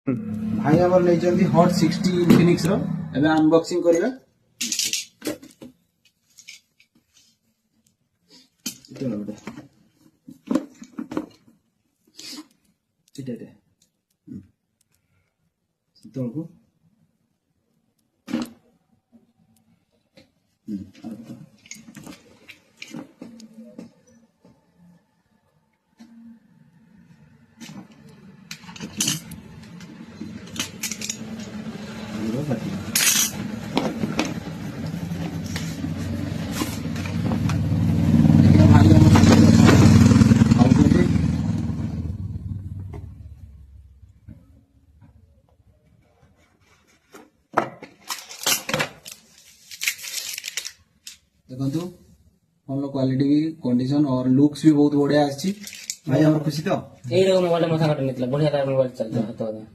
भाई हमर नै जल्दी हॉट 60 इन्फिनिक्स रो एबे अनबॉक्सिंग करिया चलो बेटा इटे तळको देखो फोन क्वालिटी भी कंडीशन और लुक्स भी बहुत बढ़िया आछि भाई हमर खुशी तो ए रो मोबाइल मसा काटने बढ़िया मोबाइल चलता है तो